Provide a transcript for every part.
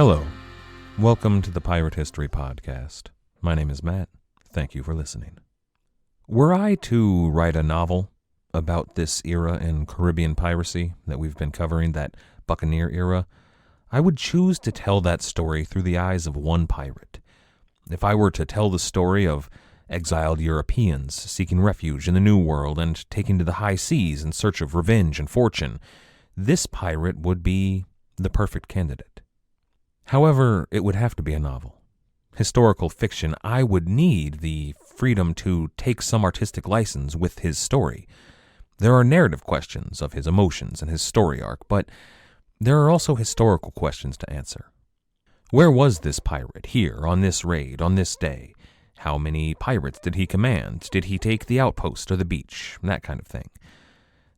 Hello. Welcome to the Pirate History Podcast. My name is Matt. Thank you for listening. Were I to write a novel about this era in Caribbean piracy that we've been covering, that Buccaneer era, I would choose to tell that story through the eyes of one pirate. If I were to tell the story of exiled Europeans seeking refuge in the New World and taking to the high seas in search of revenge and fortune, this pirate would be the perfect candidate. However, it would have to be a novel. Historical fiction, I would need the freedom to take some artistic license with his story. There are narrative questions of his emotions and his story arc, but there are also historical questions to answer. Where was this pirate here, on this raid, on this day? How many pirates did he command? Did he take the outpost or the beach? That kind of thing.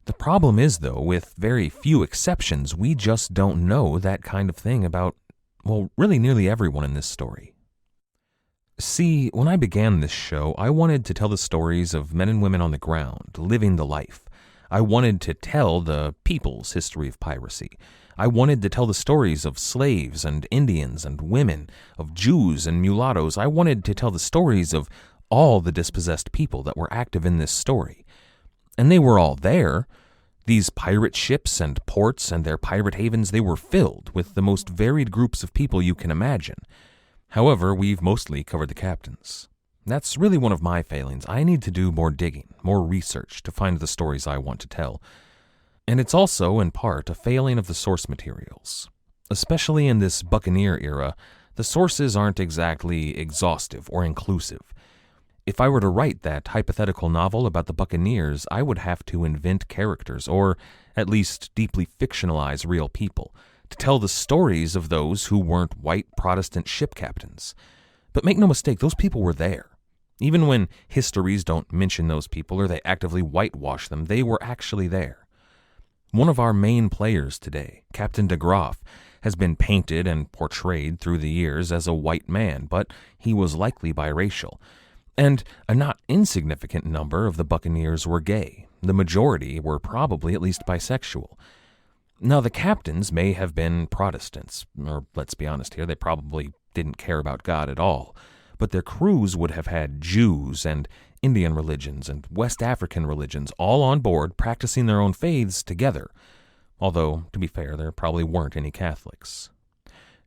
The problem is, though, with very few exceptions, we just don't know that kind of thing about, well, really nearly everyone in this story. See, when I began this show, I wanted to tell the stories of men and women on the ground, living the life. I wanted to tell the people's history of piracy. I wanted to tell the stories of slaves and Indians and women, of Jews and mulattoes. I wanted to tell the stories of all the dispossessed people that were active in this story. And they were all there. These pirate ships and ports and their pirate havens, they were filled with the most varied groups of people you can imagine. However, we've mostly covered the captains. That's really one of my failings. I need to do more digging, more research to find the stories I want to tell. And it's also, in part, a failing of the source materials. Especially in this Buccaneer era, the sources aren't exactly exhaustive or inclusive. If I were to write that hypothetical novel about the Buccaneers, I would have to invent characters, or at least deeply fictionalize real people, to tell the stories of those who weren't white Protestant ship captains. But make no mistake, those people were there. Even when histories don't mention those people or they actively whitewash them, they were actually there. One of our main players today, Captain de Graaf, has been painted and portrayed through the years as a white man, but he was likely biracial. And a not insignificant number of the Buccaneers were gay. The majority were probably at least bisexual. Now, the captains may have been Protestants, or let's be honest here, they probably didn't care about God at all, but their crews would have had Jews and Indian religions and West African religions all on board practicing their own faiths together, although, to be fair, there probably weren't any Catholics.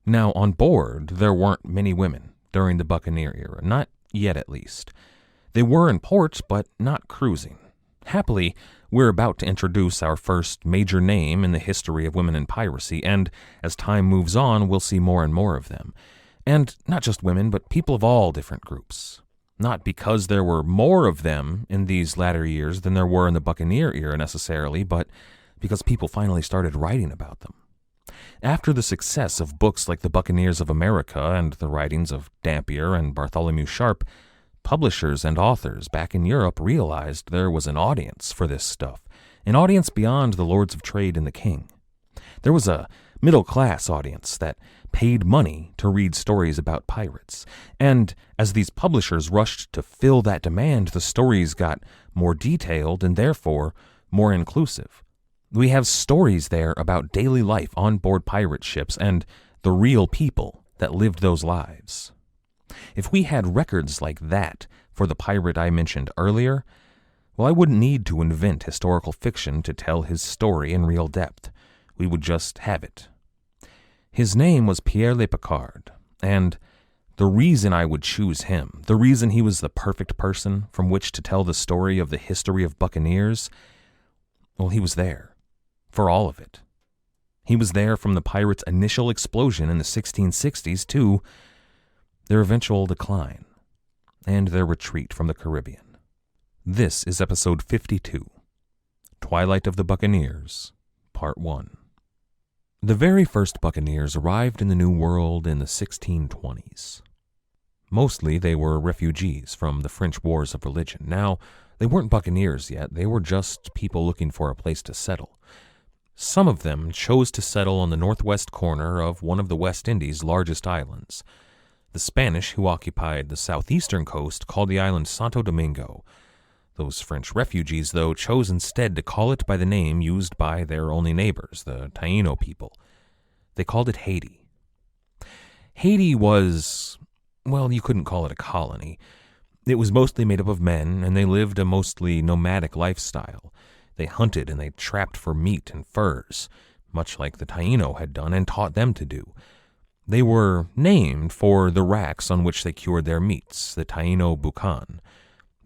Now, on board, there weren't many women during the Buccaneer era, not yet at least. They were in port, but not cruising. Happily, we're about to introduce our first major name in the history of women in piracy, and as time moves on, we'll see more and more of them. And not just women, but people of all different groups. Not because there were more of them in these latter years than there were in the Buccaneer era necessarily, but because people finally started writing about them. After the success of books like The Buccaneers of America and the writings of Dampier and Bartholomew Sharp, publishers and authors back in Europe realized there was an audience for this stuff, an audience beyond the lords of trade and the king. There was a middle-class audience that paid money to read stories about pirates, and as these publishers rushed to fill that demand, the stories got more detailed and therefore more inclusive. We have stories there about daily life on board pirate ships and the real people that lived those lives. If we had records like that for the pirate I mentioned earlier, well, I wouldn't need to invent historical fiction to tell his story in real depth. We would just have it. His name was Pla Picard, and the reason I would choose him, the reason he was the perfect person from which to tell the story of the history of Buccaneers, well, he was there. For all of it. He was there from the pirates' initial explosion in the 1660s to their eventual decline and their retreat from the Caribbean. This is episode 52, Twilight of the Buccaneers, Part 1. The very first Buccaneers arrived in the New World in the 1620s. Mostly they were refugees from the French Wars of Religion. Now, they weren't Buccaneers yet, they were just people looking for a place to settle. Some of them chose to settle on the northwest corner of one of the West Indies' largest islands. The Spanish, who occupied the southeastern coast, called the island Santo Domingo. Those French refugees, though, chose instead to call it by the name used by their only neighbors, the Taino people. They called it Haiti. Haiti was, well, you couldn't call it a colony. It was mostly made up of men, and they lived a mostly nomadic lifestyle. They hunted and they trapped for meat and furs, much like the Taino had done and taught them to do. They were named for the racks on which they cured their meats, the Taino Bucan.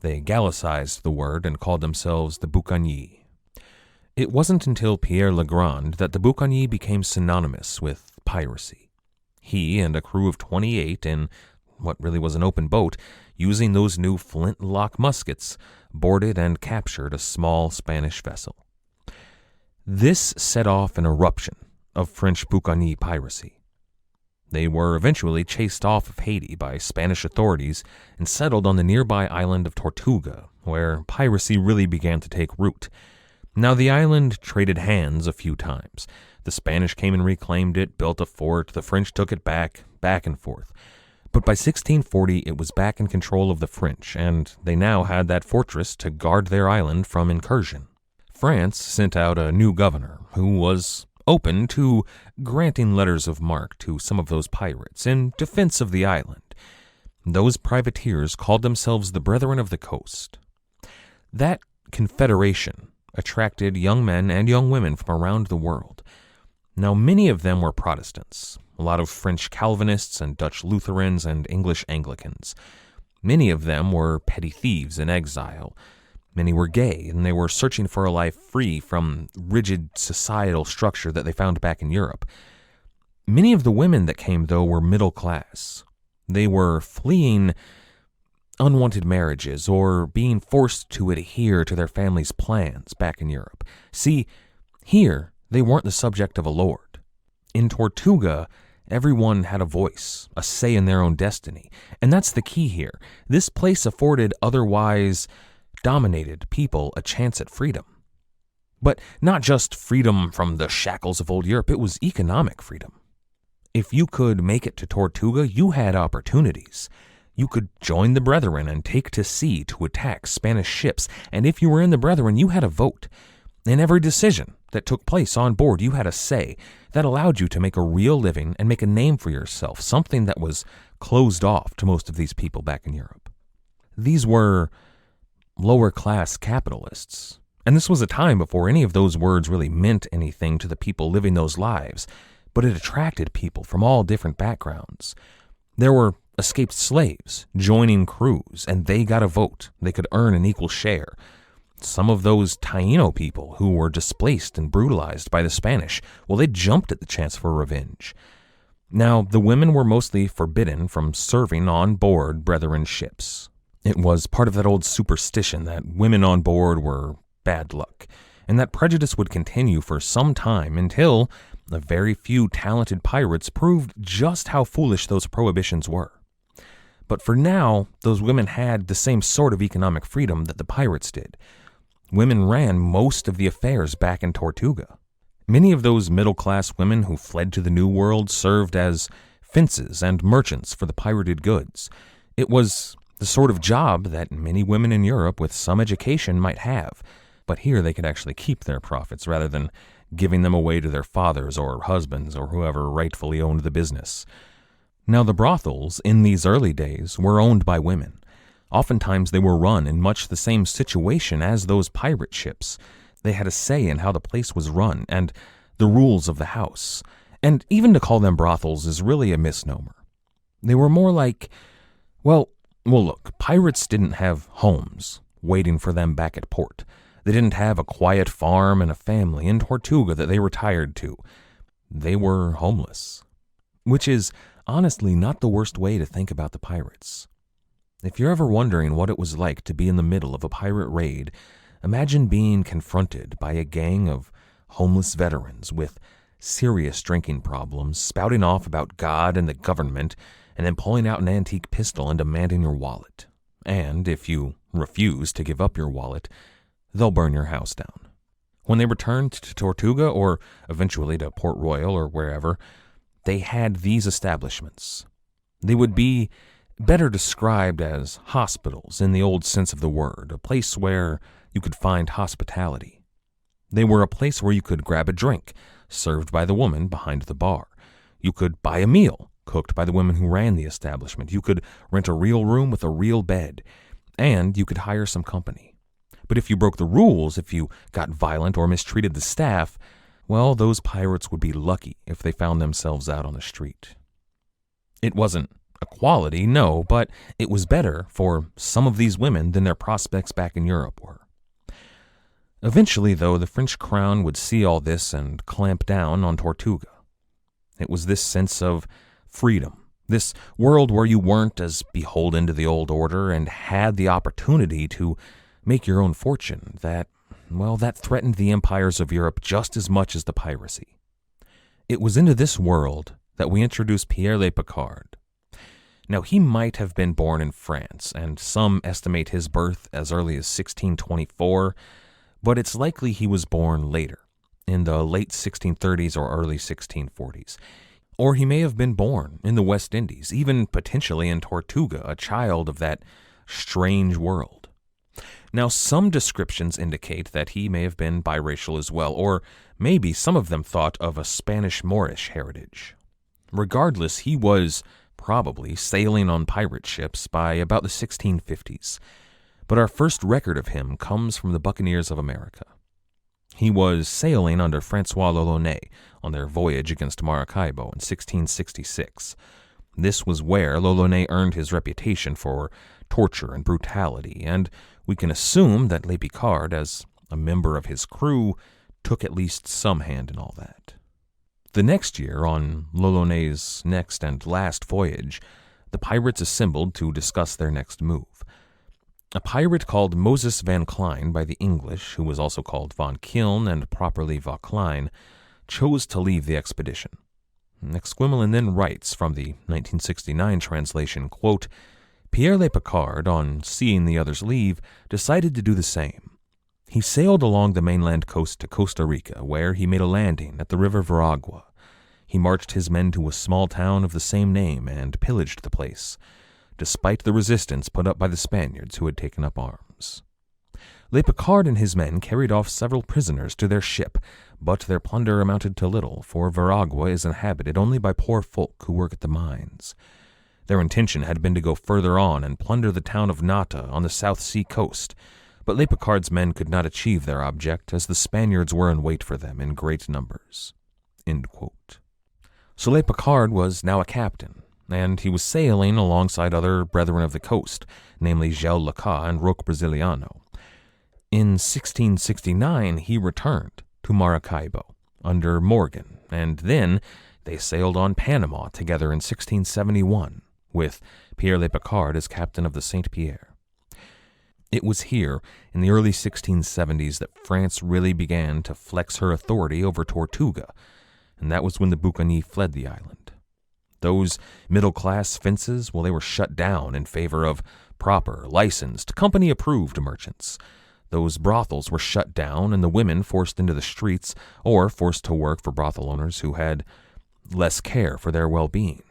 They Gallicized the word and called themselves the Buccaneers. It wasn't until Pierre Legrand that the Buccaneers became synonymous with piracy. He and a crew of 28 in what really was an open boat, using those new flintlock muskets, boarded and captured a small Spanish vessel. This set off an eruption of French Buccaneers piracy. They were eventually chased off of Haiti by Spanish authorities and settled on the nearby island of Tortuga, where piracy really began to take root. Now, the island traded hands a few times. The Spanish came and reclaimed it, built a fort, the French took it back and forth. But by 1640, it was back in control of the French, and they now had that fortress to guard their island from incursion. France sent out a new governor who was open to granting letters of marque to some of those pirates in defense of the island. Those privateers called themselves the Brethren of the Coast. That confederation attracted young men and young women from around the world. Now, many of them were Protestants, a lot of French Calvinists and Dutch Lutherans and English Anglicans. Many of them were petty thieves in exile. Many were gay, and they were searching for a life free from rigid societal structure that they found back in Europe. Many of the women that came, though, were middle class. They were fleeing unwanted marriages or being forced to adhere to their family's plans back in Europe. See, here, they weren't the subject of a lord. In Tortuga, everyone had a voice, a say in their own destiny. And that's the key here. This place afforded otherwise dominated people a chance at freedom. But not just freedom from the shackles of old Europe, it was economic freedom. If you could make it to Tortuga, you had opportunities. You could join the Brethren and take to sea to attack Spanish ships, and if you were in the Brethren, you had a vote. In every decision that took place on board, you had a say that allowed you to make a real living and make a name for yourself, something that was closed off to most of these people back in Europe. These were lower-class capitalists, and this was a time before any of those words really meant anything to the people living those lives, but it attracted people from all different backgrounds. There were escaped slaves joining crews, and they got a vote. They could earn an equal share. Some of those Taino people who were displaced and brutalized by the Spanish, well, they jumped at the chance for revenge. Now, the women were mostly forbidden from serving on board Brethren ships. It was part of that old superstition that women on board were bad luck, and that prejudice would continue for some time until a very few talented pirates proved just how foolish those prohibitions were. But for now, those women had the same sort of economic freedom that the pirates did. Women ran most of the affairs back in Tortuga. Many of those middle-class women who fled to the New World served as fences and merchants for the pirated goods. It was the sort of job that many women in Europe with some education might have, but here they could actually keep their profits rather than giving them away to their fathers or husbands or whoever rightfully owned the business. Now, the brothels in these early days were owned by women. Oftentimes they were run in much the same situation as those pirate ships. They had a say in how the place was run and the rules of the house. And even to call them brothels is really a misnomer. They were more like, well, look, pirates didn't have homes waiting for them back at port. They didn't have a quiet farm and a family in Tortuga that they retired to. They were homeless, which is honestly not the worst way to think about the pirates. If you're ever wondering what it was like to be in the middle of a pirate raid, imagine being confronted by a gang of homeless veterans with serious drinking problems, spouting off about God and the government, and then pulling out an antique pistol and demanding your wallet. And if you refuse to give up your wallet, they'll burn your house down. When they returned to Tortuga, or eventually to Port Royal or wherever, they had these establishments. They would be better described as hospitals in the old sense of the word, a place where you could find hospitality. They were a place where you could grab a drink, served by the woman behind the bar. You could buy a meal, cooked by the women who ran the establishment. You could rent a real room with a real bed, and you could hire some company. But if you broke the rules, if you got violent or mistreated the staff, well, those pirates would be lucky if they found themselves out on the street. It wasn't equality, no, but it was better for some of these women than their prospects back in Europe were. Eventually, though, the French crown would see all this and clamp down on Tortuga. It was this sense of freedom, this world where you weren't as beholden to the old order and had the opportunity to make your own fortune, that threatened the empires of Europe just as much as the piracy. It was into this world that we introduced Pla Picard. Now, he might have been born in France, and some estimate his birth as early as 1624, but it's likely he was born later, in the late 1630s or early 1640s. Or he may have been born in the West Indies, even potentially in Tortuga, a child of that strange world. Now, some descriptions indicate that he may have been biracial as well, or maybe some of them thought of a Spanish-Moorish heritage. Regardless, he was probably sailing on pirate ships by about the 1650s. But our first record of him comes from the Buccaneers of America. He was sailing under Francois l'Olonnais on their voyage against Maracaibo in 1666. This was where l'Olonnais earned his reputation for torture and brutality, and we can assume that Pla Picard, as a member of his crew, took at least some hand in all that. The next year, on l'Olonnais' next and last voyage, the pirates assembled to discuss their next move. A pirate called Moses Van Klein by the English, who was also called Von Kiln and properly Vauclin, chose to leave the expedition. Exquemelin then writes from the 1969 translation, quote, Pierre Le Picard, on seeing the others leave, decided to do the same. He sailed along the mainland coast to Costa Rica, where he made a landing at the river Veragua. He marched his men to a small town of the same name and pillaged the place, despite the resistance put up by the Spaniards who had taken up arms. Le Picard and his men carried off several prisoners to their ship, but their plunder amounted to little, for Veragua is inhabited only by poor folk who work at the mines. Their intention had been to go further on and plunder the town of Nata on the South Sea coast, but Le Picard's men could not achieve their object, as the Spaniards were in wait for them in great numbers. End quote. So Le Picard was now a captain, and he was sailing alongside other brethren of the coast, namely Gel Laca and Roque Brasiliano. In 1669, he returned to Maracaibo under Morgan, and then they sailed on Panama together in 1671, with Pierre Le Picard as captain of the Saint Pierre. It was here, in the early 1670s, that France really began to flex her authority over Tortuga, and that was when the Buccaneers fled the island. Those middle-class fences, well, they were shut down in favor of proper, licensed, company-approved merchants. Those brothels were shut down and the women forced into the streets or forced to work for brothel owners who had less care for their well-being.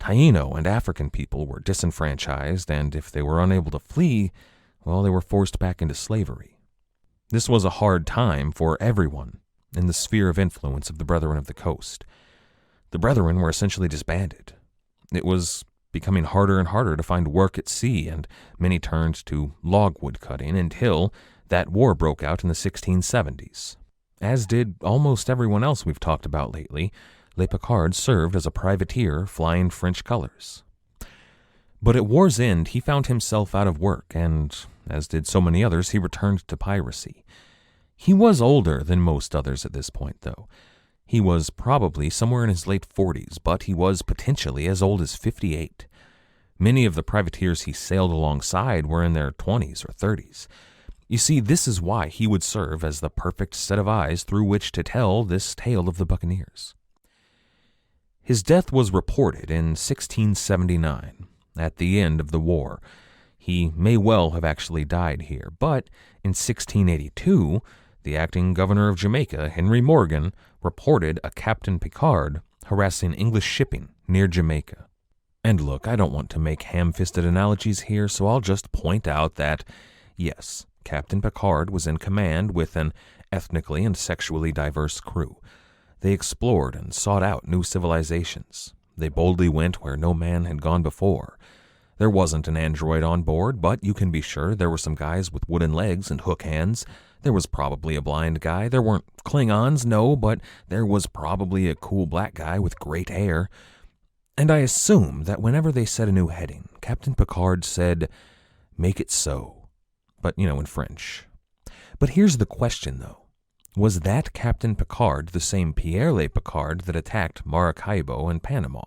Taino and African people were disenfranchised, and if they were unable to flee, well, they were forced back into slavery. This was a hard time for everyone in the sphere of influence of the Brethren of the Coast. The Brethren were essentially disbanded. It was becoming harder and harder to find work at sea, and many turned to logwood cutting until that war broke out in the 1670s. As did almost everyone else we've talked about lately, Le Picard served as a privateer flying French colors. But at war's end, he found himself out of work, and, as did so many others, he returned to piracy. He was older than most others at this point, though. He was probably somewhere in his late 40s, but he was potentially as old as 58. Many of the privateers he sailed alongside were in their 20s or 30s. You see, this is why he would serve as the perfect set of eyes through which to tell this tale of the Buccaneers. His death was reported in 1679, at the end of the war. He may well have actually died here, but in 1682, the acting governor of Jamaica, Henry Morgan, reported a Captain Picard harassing English shipping near Jamaica. And look, I don't want to make ham-fisted analogies here, so I'll just point out that, yes, Captain Picard was in command with an ethnically and sexually diverse crew. They explored and sought out new civilizations. They boldly went where no man had gone before. There wasn't an android on board, but you can be sure there were some guys with wooden legs and hook hands. There was probably a blind guy. There weren't Klingons, no, but there was probably a cool black guy with great hair. And I assume that whenever they set a new heading, Captain Picard said, "Make it so." But, in French. But here's the question, though. Was that Captain Picard the same Pla Picard that attacked Maracaibo and Panama?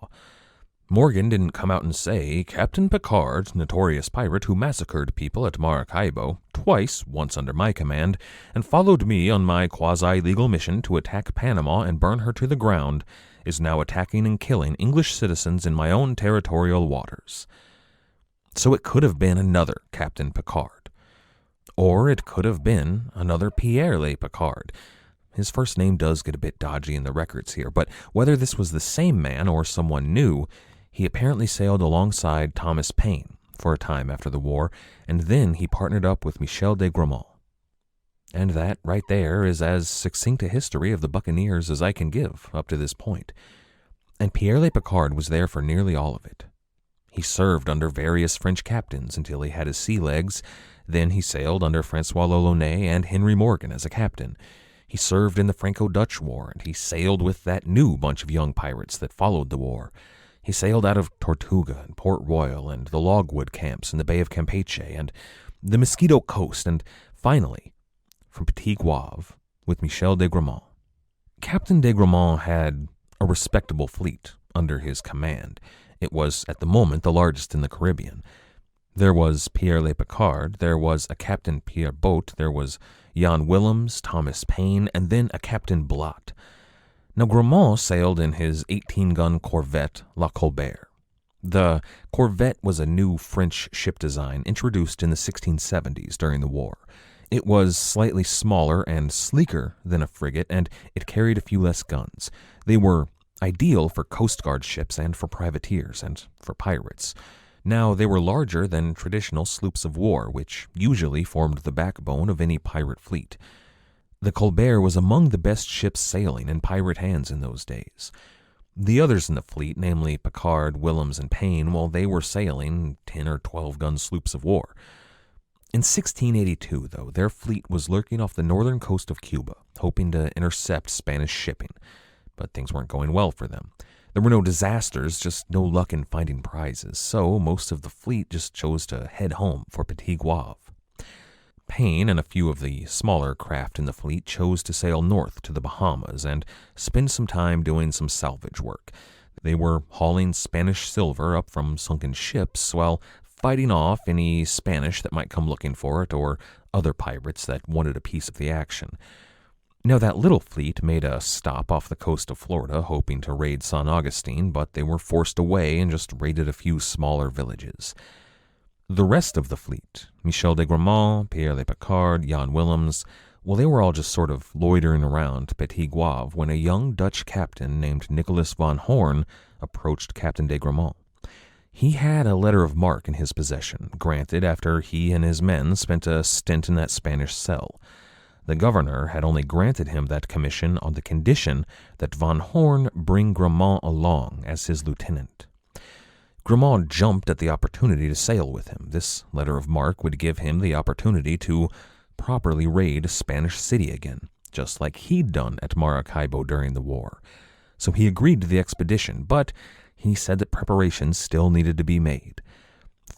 Morgan didn't come out and say, "Captain Picard, notorious pirate who massacred people at Maracaibo, twice, once under my command, and followed me on my quasi-legal mission to attack Panama and burn her to the ground, is now attacking and killing English citizens in my own territorial waters." So it could have been another Captain Picard. Or it could have been another Pierre Le Picard. His first name does get a bit dodgy in the records here, but whether this was the same man or someone new, he apparently sailed alongside Thomas Paine for a time after the war, and then he partnered up with Michel de Grammont. And that, right there, is as succinct a history of the Buccaneers as I can give up to this point. And Pierre Le Picard was there for nearly all of it. He served under various French captains until he had his sea legs. Then he sailed under Francois l'Olonnais and Henry Morgan as a captain. He served in the Franco-Dutch War, and he sailed with that new bunch of young pirates that followed the war. He sailed out of Tortuga and Port Royal and the logwood camps in the Bay of Campeche and the Mosquito Coast, and finally, from Petit Goave with Michel de Grammont. Captain de Grammont had a respectable fleet under his command. It was, at the moment, the largest in the Caribbean. There was Pierre Le Picard, there was a Captain Pierre Boat, there was Jan Willems, Thomas Paine, and then a Captain Blot. Now, Grammont sailed in his 18-gun Corvette, La Colbert. The Corvette was a new French ship design introduced in the 1670s during the war. It was slightly smaller and sleeker than a frigate, and it carried a few less guns. They were ideal for Coast Guard ships and for privateers and for pirates. Now, they were larger than traditional sloops of war, which usually formed the backbone of any pirate fleet. The Colbert was among the best ships sailing in pirate hands in those days. The others in the fleet, namely Picard, Willems, and Paine, well, they were sailing 10 or 12-gun sloops of war. In 1682, though, their fleet was lurking off the northern coast of Cuba, hoping to intercept Spanish shipping. But things weren't going well for them. There were no disasters, just no luck in finding prizes, so most of the fleet just chose to head home for Petit Goave. Paine and a few of the smaller craft in the fleet chose to sail north to the Bahamas and spend some time doing some salvage work. They were hauling Spanish silver up from sunken ships while fighting off any Spanish that might come looking for it or other pirates that wanted a piece of the action. Now, that little fleet made a stop off the coast of Florida, hoping to raid San Augustine, but they were forced away and just raided a few smaller villages. The rest of the fleet, Michel de Grammont, Pierre Le Picard, Jan Willems, well, they were all just sort of loitering around Petit Goave when a young Dutch captain named Nicholas van Horn approached Captain de Grammont. He had a letter of marque in his possession, granted after he and his men spent a stint in that Spanish cell. The governor had only granted him that commission on the condition that Van Horn bring Grammont along as his lieutenant. Grammont jumped at the opportunity to sail with him. This letter of marque would give him the opportunity to properly raid a Spanish city again, just like he'd done at Maracaibo during the war. So he agreed to the expedition, but he said that preparations still needed to be made.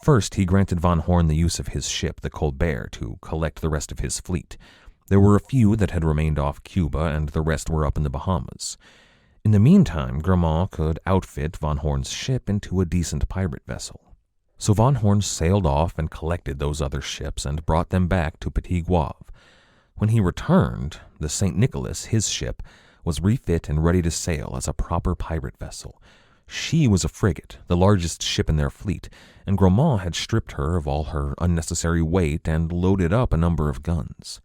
First, he granted Van Horn the use of his ship, the Colbert, to collect the rest of his fleet. There were a few that had remained off Cuba, and the rest were up in the Bahamas. In the meantime, Grammont could outfit Van Horn's ship into a decent pirate vessel. So Van Horn sailed off and collected those other ships and brought them back to Petit Goave. When he returned, the St. Nicholas, his ship, was refit and ready to sail as a proper pirate vessel. She was a frigate, the largest ship in their fleet, and Grammont had stripped her of all her unnecessary weight and loaded up a number of guns.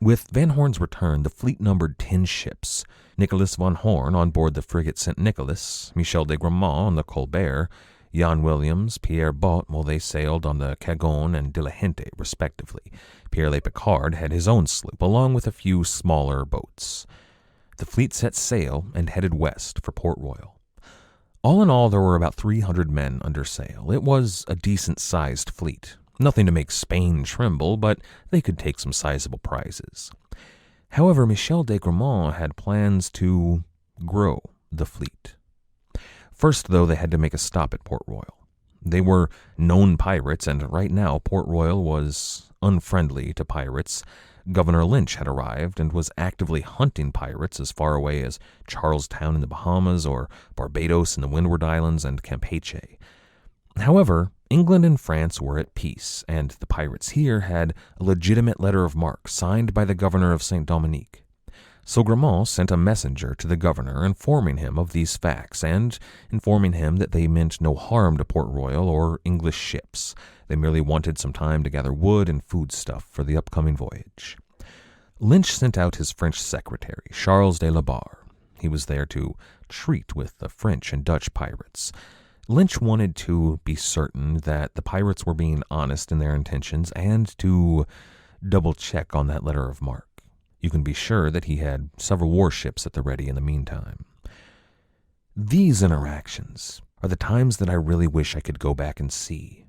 With Van Horn's return, the fleet numbered 10 ships. Nicholas Van Horn on board the frigate St. Nicholas, Michel de Grammont on the Colbert, Jan Willems, Pierre Botte, while they sailed on the Cagon and Diligente, respectively. Pierre Le Picard had his own sloop, along with a few smaller boats. The fleet set sail and headed west for Port Royal. All in all, there were about 300 men under sail. It was a decent-sized fleet. Nothing to make Spain tremble, but they could take some sizable prizes. However, Michel de Gramont had plans to grow the fleet. First, though, they had to make a stop at Port Royal. They were known pirates, and right now Port Royal was unfriendly to pirates. Governor Lynch had arrived and was actively hunting pirates as far away as Charlestown in the Bahamas or Barbados in the Windward Islands and Campeche. However, England and France were at peace, and the pirates here had a legitimate letter of marque signed by the governor of Saint Dominique. So Gramont sent a messenger to the governor informing him of these facts and informing him that they meant no harm to Port Royal or English ships. They merely wanted some time to gather wood and foodstuff for the upcoming voyage. Lynch sent out his French secretary, Charles de la Barre. He was there to treat with the French and Dutch pirates. Lynch wanted to be certain that the pirates were being honest in their intentions and to double-check on that letter of marque. You can be sure that he had several warships at the ready in the meantime. These interactions are the times that I really wish I could go back and see.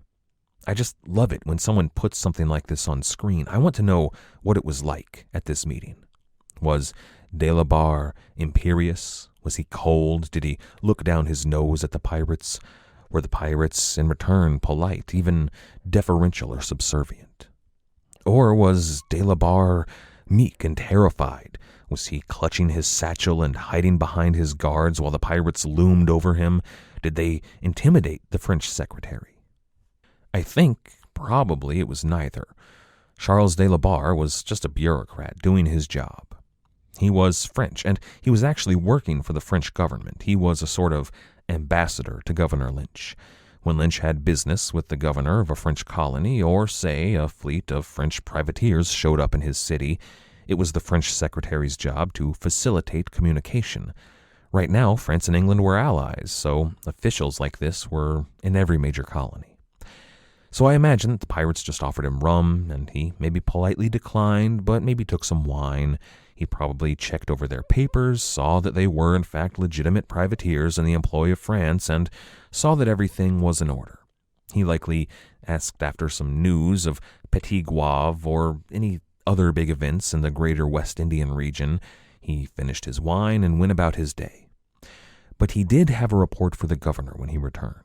I just love it when someone puts something like this on screen. I want to know what it was like at this meeting. Was de la Barre imperious? Was he cold? Did he look down his nose at the pirates? Were the pirates, in return, polite, even deferential or subservient? Or was de la Barre meek and terrified? Was he clutching his satchel and hiding behind his guards while the pirates loomed over him? Did they intimidate the French secretary? I think probably it was neither. Charles de la Barre was just a bureaucrat doing his job. He was French, and he was actually working for the French government. He was a sort of ambassador to Governor Lynch. When Lynch had business with the governor of a French colony, or, say, a fleet of French privateers showed up in his city, it was the French secretary's job to facilitate communication. Right now, France and England were allies, so officials like this were in every major colony. So I imagine that the pirates just offered him rum, and he maybe politely declined, but maybe took some wine. He probably checked over their papers, saw that they were in fact legitimate privateers in the employ of France, and saw that everything was in order. He likely asked after some news of Petit Goave or any other big events in the greater West Indian region. He finished his wine and went about his day. But he did have a report for the governor when he returned.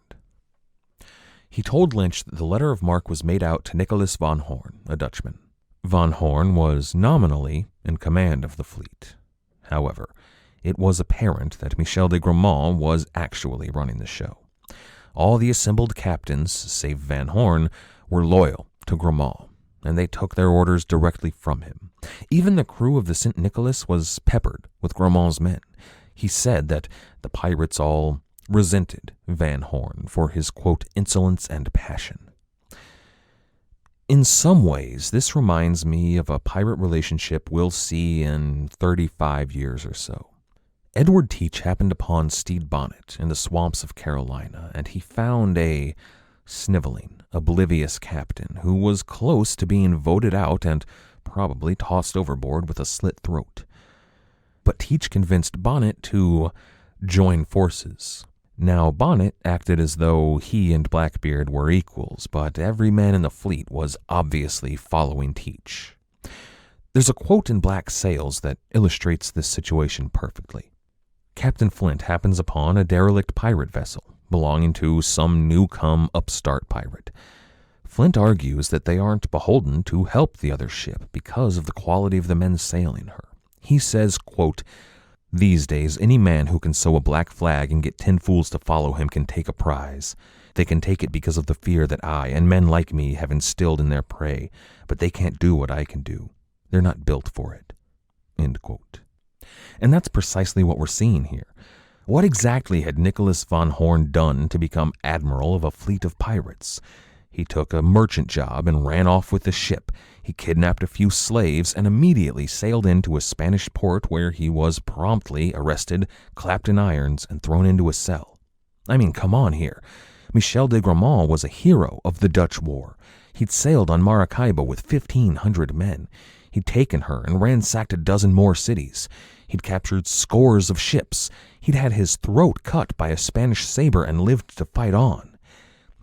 He told Lynch that the letter of marque was made out to Nicholas van Horn, a Dutchman. Van Horn was nominally in command of the fleet. However, it was apparent that Michel de Gramont was actually running the show. All the assembled captains, save Van Horn, were loyal to Gramont, and they took their orders directly from him. Even the crew of the St. Nicholas was peppered with Gramont's men. He said that the pirates all resented Van Horn for his, quote, insolence and passion. In some ways, this reminds me of a pirate relationship we'll see in 35 years or so. Edward Teach happened upon Stede Bonnet in the swamps of Carolina, and he found a sniveling, oblivious captain who was close to being voted out and probably tossed overboard with a slit throat. But Teach convinced Bonnet to join forces. Now, Bonnet acted as though he and Blackbeard were equals, but every man in the fleet was obviously following Teach. There's a quote in Black Sails that illustrates this situation perfectly. Captain Flint happens upon a derelict pirate vessel belonging to some new-come upstart pirate. Flint argues that they aren't beholden to help the other ship because of the quality of the men sailing her. He says, quote, "These days, any man who can sew a black flag and get 10 fools to follow him can take a prize. They can take it because of the fear that I and men like me have instilled in their prey, but they can't do what I can do. They're not built for it." End quote. And that's precisely what we're seeing here. What exactly had Nicholas van Horn done to become admiral of a fleet of pirates? He took a merchant job and ran off with the ship. He kidnapped a few slaves and immediately sailed into a Spanish port where he was promptly arrested, clapped in irons, and thrown into a cell. I mean, come on here. Michel de Gramont was a hero of the Dutch War. He'd sailed on Maracaibo with 1,500 men. He'd taken her and ransacked a dozen more cities. He'd captured scores of ships. He'd had his throat cut by a Spanish saber and lived to fight on.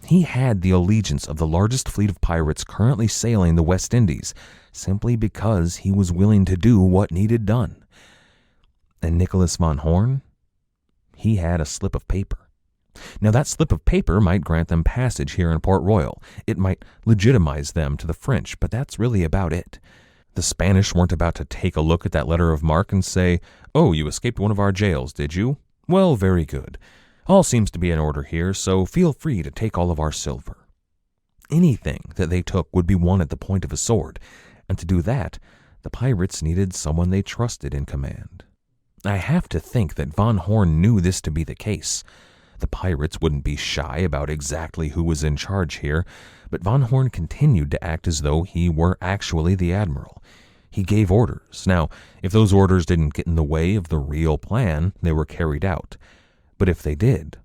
He had the allegiance of the largest fleet of pirates currently sailing the West Indies, simply because he was willing to do what needed done. And Nicholas von Horn? He had a slip of paper. Now, that slip of paper might grant them passage here in Port Royal. It might legitimize them to the French, but that's really about it. The Spanish weren't about to take a look at that letter of marque and say, "Oh, you escaped one of our jails, did you? Well, very good. All seems to be in order here, so feel free to take all of our silver." Anything that they took would be won at the point of a sword, and to do that, the pirates needed someone they trusted in command. I have to think that von Horn knew this to be the case. The pirates wouldn't be shy about exactly who was in charge here, but von Horn continued to act as though he were actually the admiral. He gave orders. Now, if those orders didn't get in the way of the real plan, they were carried out. But if they did,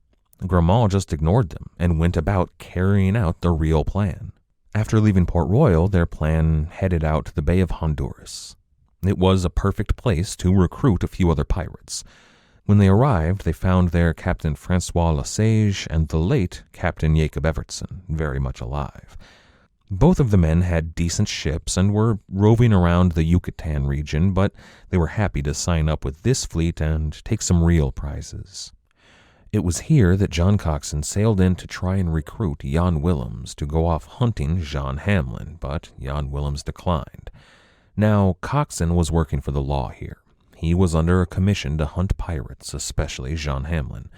Grammont just ignored them and went about carrying out the real plan. After leaving Port Royal, their plan headed out to the Bay of Honduras. It was a perfect place to recruit a few other pirates. When they arrived, they found there Captain Francois Lesage and the late Captain Jacob Evertson, very much alive. Both of the men had decent ships and were roving around the Yucatan region, but they were happy to sign up with this fleet and take some real prizes. It was here that John Coxon sailed in to try and recruit Jan Willems to go off hunting Jean Hamlin, but Jan Willems declined. Now, Coxon was working for the law here. He was under a commission to hunt pirates, especially Jean Hamlin.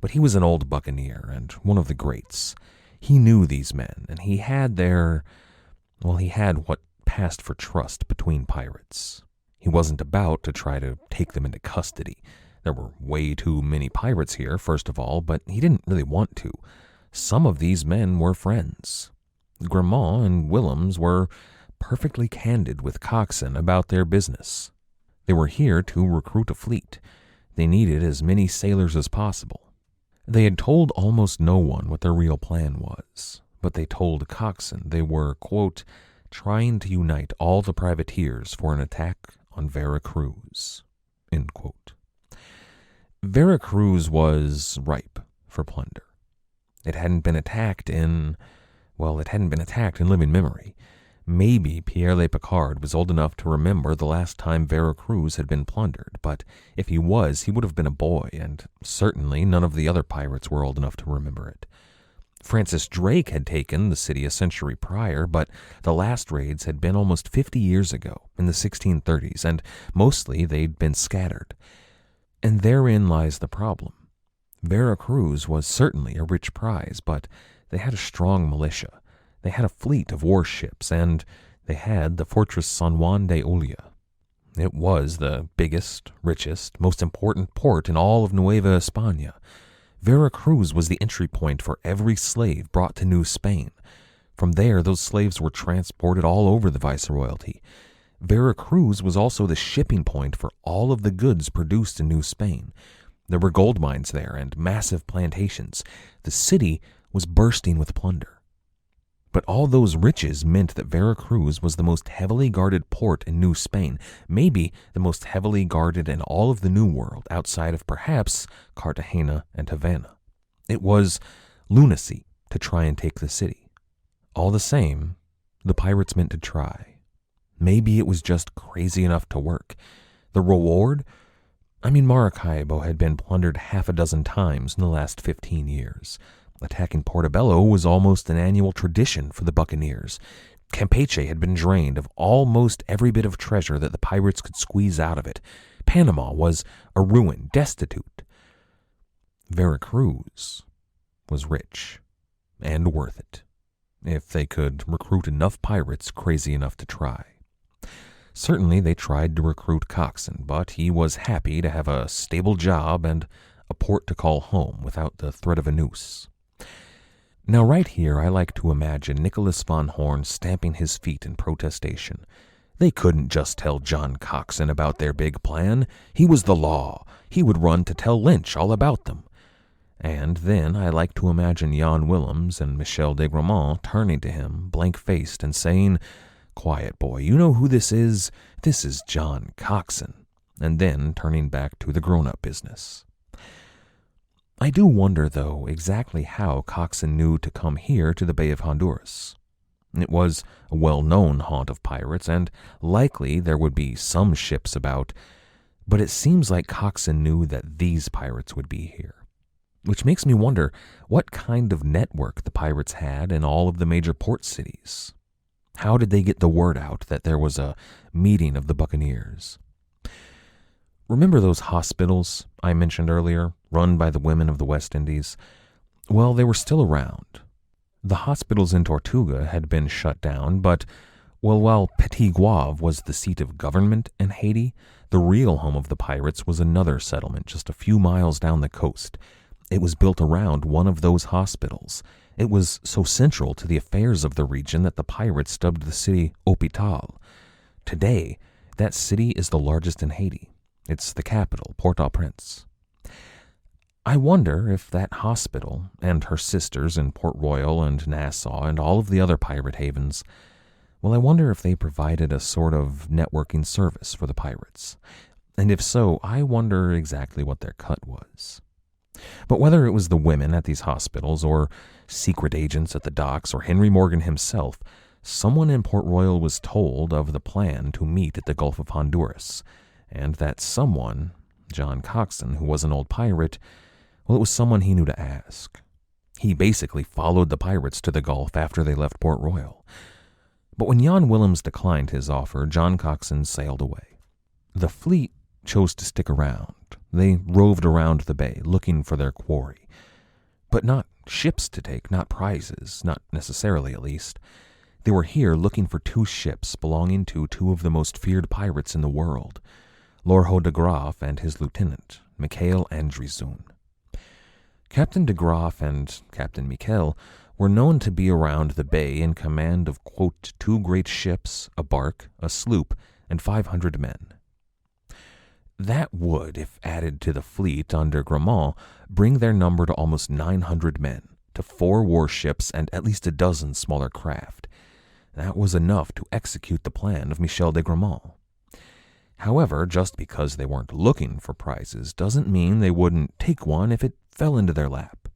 But he was an old buccaneer and one of the greats. He knew these men, and he had what passed for trust between pirates. He wasn't about to try to take them into custody. There were way too many pirates here, first of all, but he didn't really want to. Some of these men were friends. Grammont and Willems were perfectly candid with Coxon about their business. They were here to recruit a fleet. They needed as many sailors as possible. They had told almost no one what their real plan was, but they told Coxon they were, quote, trying to unite all the privateers for an attack on Vera Cruz, end quote. Vera Cruz was ripe for plunder. It hadn't been attacked in living memory. Maybe Pla Picard was old enough to remember the last time Vera Cruz had been plundered, but if he was, he would have been a boy, and certainly none of the other pirates were old enough to remember it. Francis Drake had taken the city a century prior, but the last raids had been almost 50 years ago, in the 1630s, and mostly they'd been scattered. And therein lies the problem. Vera Cruz was certainly a rich prize, but they had a strong militia. They had a fleet of warships, and they had the fortress San Juan de Ulloa. It was the biggest, richest, most important port in all of Nueva España. Vera Cruz was the entry point for every slave brought to New Spain. From there, those slaves were transported all over the Viceroyalty. Vera Cruz was also the shipping point for all of the goods produced in New Spain. There were gold mines there and massive plantations. The city was bursting with plunder. But all those riches meant that Vera Cruz was the most heavily guarded port in New Spain, maybe the most heavily guarded in all of the New World, outside of perhaps Cartagena and Havana. It was lunacy to try and take the city. All the same, the pirates meant to try. Maybe it was just crazy enough to work. The reward? Maracaibo had been plundered half a dozen times in the last 15 years. Attacking Portobello was almost an annual tradition for the Buccaneers. Campeche had been drained of almost every bit of treasure that the pirates could squeeze out of it. Panama was a ruin, destitute. Vera Cruz was rich and worth it, if they could recruit enough pirates crazy enough to try. Certainly they tried to recruit Coxon, but he was happy to have a stable job and a port to call home without the threat of a noose. Now right here I like to imagine Nicholas von Horn stamping his feet in protestation. They couldn't just tell John Coxon about their big plan. He was the law. He would run to tell Lynch all about them. And then I like to imagine Jan Willems and Michel de Grammont turning to him, blank-faced, and saying, "Quiet, boy, you know who this is? This is John Coxon. and then turning back to the grown-up business. I do wonder, though, exactly how Coxon knew to come here to the Bay of Honduras. It was a well-known haunt of pirates, and likely there would be some ships about, but it seems like Coxon knew that these pirates would be here. Which makes me wonder what kind of network the pirates had in all of the major port cities. How did they get the word out that there was a meeting of the Buccaneers? Remember those hospitals I mentioned earlier, run by the women of the West Indies? Well, they were still around. The hospitals in Tortuga had been shut down, but, while Petit Guave was the seat of government in Haiti, the real home of the pirates was another settlement just a few miles down the coast. It was built around one of those hospitals. It was so central to the affairs of the region that the pirates dubbed the city Hôpital. Today, that city is the largest in Haiti. It's the capital, Port-au-Prince. I wonder if that hospital and her sisters in Port Royal and Nassau and all of the other pirate havens, I wonder if they provided a sort of networking service for the pirates. And if so, I wonder exactly what their cut was. But whether it was the women at these hospitals or secret agents at the docks or Henry Morgan himself, someone in Port Royal was told of the plan to meet at the Gulf of Honduras, and that someone, John Coxon, who was an old pirate, it was someone he knew to ask. He basically followed the pirates to the Gulf after they left Port Royal. But when Jan Willems declined his offer, John Coxon sailed away. The fleet chose to stick around. They roved around the bay, looking for their quarry. But not ships to take, not prizes, not necessarily at least. They were here looking for 2 ships belonging to 2 of the most feared pirates in the world, Lorho de Graaf and his lieutenant, Mikhail Andrizun. Captain de Graaf and Captain Mikhail were known to be around the bay in command of, quote, 2 great ships, a bark, a sloop, and 500 men. That would, if added to the fleet under Gramont, bring their number to almost 900 men, to 4 warships and at least a dozen smaller craft. That was enough to execute the plan of Michel de Gramont. However, just because they weren't looking for prizes doesn't mean they wouldn't take one if it fell into their lap.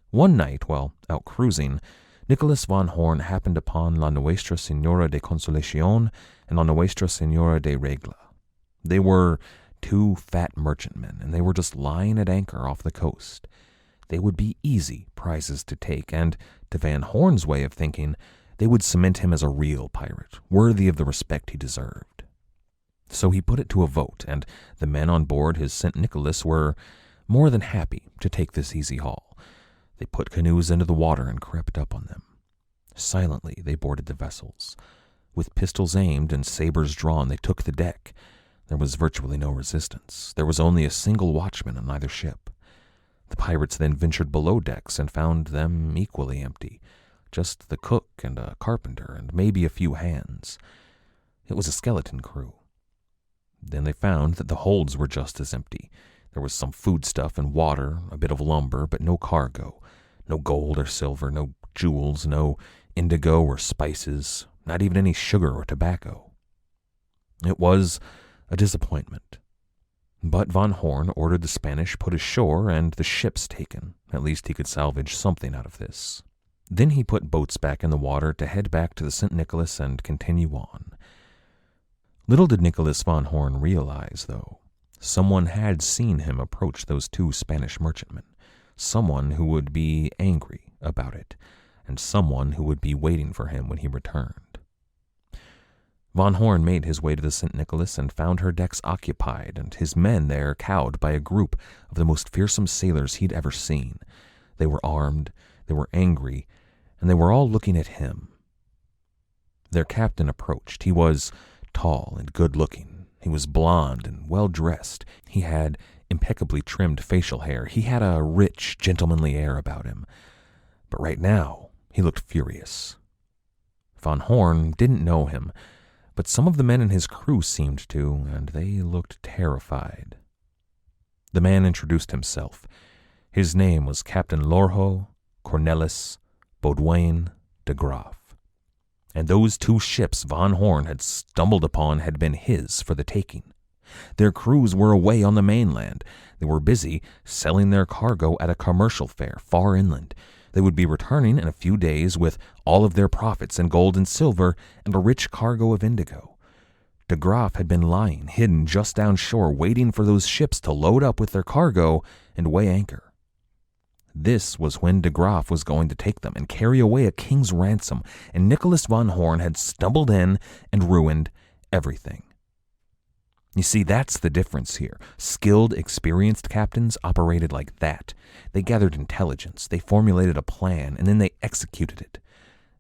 One night, while out cruising, Nicholas von Horn happened upon La Nuestra Señora de Consolación and La Nuestra Señora de Regla. They were 2 fat merchantmen, and they were just lying at anchor off the coast. They would be easy prizes to take, and, to Van Horn's way of thinking, they would cement him as a real pirate, worthy of the respect he deserved. So he put it to a vote, and the men on board his St. Nicholas were more than happy to take this easy haul. They put canoes into the water and crept up on them. Silently they boarded the vessels. With pistols aimed and sabers drawn, they took the deck. There was virtually no resistance. There was only a single watchman on either ship. The pirates then ventured below decks and found them equally empty. Just the cook and a carpenter and maybe a few hands. It was a skeleton crew. Then they found that the holds were just as empty. There was some foodstuff and water, a bit of lumber, but no cargo. No gold or silver, no jewels, no indigo or spices, not even any sugar or tobacco. It was a disappointment. But Von Horn ordered the Spanish put ashore and the ships taken. At least he could salvage something out of this. Then he put boats back in the water to head back to the St. Nicholas and continue on. Little did Nicholas von Horn realize, though, someone had seen him approach those 2 Spanish merchantmen, someone who would be angry about it, and someone who would be waiting for him when he returned. Von Horn made his way to the St. Nicholas and found her decks occupied, and his men there cowed by a group of the most fearsome sailors he'd ever seen. They were armed, they were angry, and they were all looking at him. Their captain approached. He was tall and good-looking. He was blond and well-dressed. He had impeccably trimmed facial hair. He had a rich, gentlemanly air about him. But right now, he looked furious. Von Horn didn't know him, but some of the men in his crew seemed to, and they looked terrified. The man introduced himself. His name was Captain Lorho Cornelis Baudouin de Graaf. And those 2 ships Von Horn had stumbled upon had been his for the taking. Their crews were away on the mainland. They were busy selling their cargo at a commercial fair far inland. They would be returning in a few days with all of their profits in gold and silver and a rich cargo of indigo. De Graaf had been lying hidden just down shore, waiting for those ships to load up with their cargo and weigh anchor. This was when de Graaf was going to take them and carry away a king's ransom, and Nicholas von Horn had stumbled in and ruined everything. You see, that's the difference here. Skilled, experienced captains operated like that. They gathered intelligence, they formulated a plan, and then they executed it.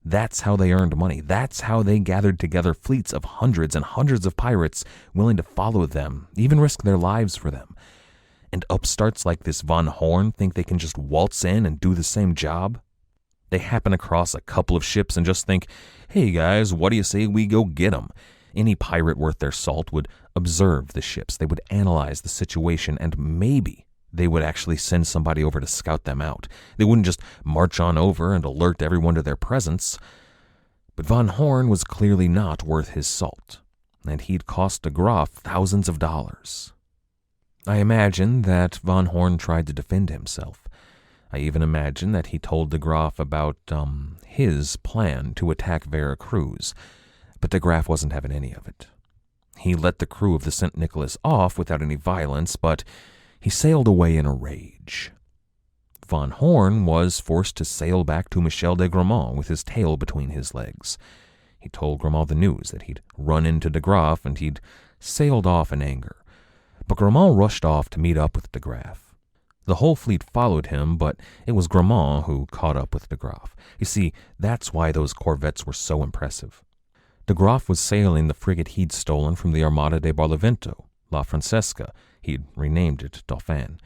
That's how they earned money. That's how they gathered together fleets of hundreds and hundreds of pirates willing to follow them, even risk their lives for them. And upstarts like this von Horn think they can just waltz in and do the same job? They happen across a couple of ships and just think, hey guys, what do you say we go get them? Any pirate worth their salt would observe the ships. They would analyze the situation, and maybe they would actually send somebody over to scout them out. They wouldn't just march on over and alert everyone to their presence. But von Horn was clearly not worth his salt, and he'd cost de Graaf thousands of dollars. I imagine that von Horn tried to defend himself. I even imagine that he told de Graaf about his plan to attack Vera Cruz, but de Graaf wasn't having any of it. He let the crew of the St. Nicholas off without any violence, but he sailed away in a rage. Von Horn was forced to sail back to Michel de Grammont with his tail between his legs. He told Grammont the news that he'd run into de Graaf and he'd sailed off in anger. But Grammont rushed off to meet up with de Graaf. The whole fleet followed him, but it was Grammont who caught up with de Graaf. You see, that's why those corvettes were so impressive. De Graaf was sailing the frigate he'd stolen from the Armada de Barlovento, La Francesca. He'd renamed it Dauphin.